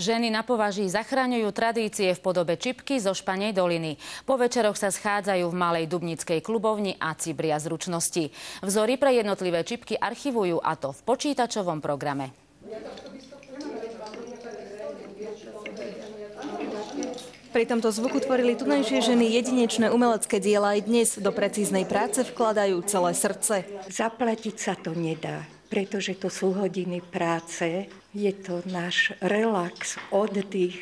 Ženy na Považí zachraňujú tradície v podobe čipky zo Španej doliny. Po večeroch sa schádzajú v Malej Dubnickej klubovni a cibria zručnosti. Vzory pre jednotlivé čipky archivujú, a to v počítačovom programe. Pri tomto zvuku tvorili tunajšie ženy jedinečné umelecké diela aj dnes. Do precíznej práce vkladajú celé srdce. Zaplatiť sa to nedá, pretože to sú hodiny práce. Je to náš relax, oddych.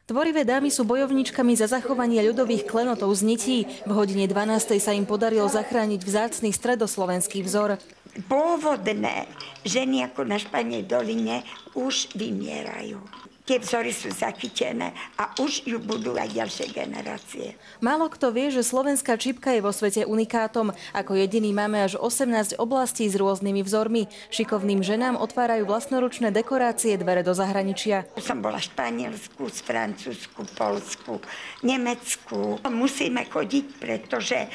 Tvorivé dámy sú bojovníčkami za zachovanie ľudových klenotov z nití. V hodine 12. sa im podarilo zachrániť vzácny stredoslovenský vzor. Pôvodné ženy ako na Španej doline už vymierajú. Tie vzory sú zachytené a už ju budú aj ďalšie generácie. Málo kto vie, že slovenská čipka je vo svete unikátom. Ako jediný máme až 18 oblastí s rôznymi vzormi. Šikovným ženám otvárajú vlastnoručné dekorácie dvere do zahraničia. Som bola v Španielsku, Francúzsku, Poľsku, Nemecku. Musíme chodiť, pretože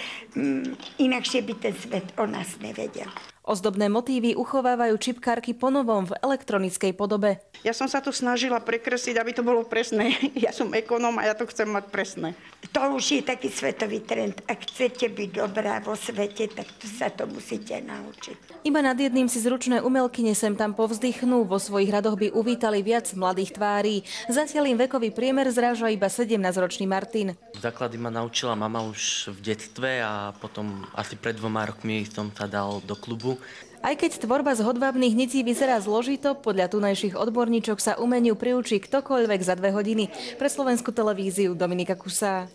inakšie by ten svet o nás nevedel. Ozdobné motívy uchovávajú čipkárky ponovom v elektronickej podobe. Ja som sa tu snažila prekresliť, aby to bolo presné. Ja som ekonóm a ja to chcem mať presné. To už je taký svetový trend. Ak chcete byť dobrá vo svete, tak sa to musíte naučiť. Iba nad jedným si zručné umelkyne sem tam povzdychnú. Vo svojich radoch by uvítali viac mladých tvári. Zatiaľ im vekový priemer zráža iba 17-ročný Martin. Základy ma naučila mama už v detstve a potom asi pred 2 rokmi som sa dal do klubu. Aj keď tvorba z hodvábnych nití vyzerá zložito, podľa tunajších odborníčok sa umeniu priučí ktokoľvek za 2 hodiny. Pre Slovenskú televíziu Dominika Kusá.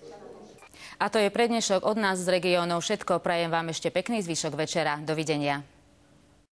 A to je pre dnešok od nás z regiónov všetko. Prajem vám ešte pekný zvyšok večera. Dovidenia.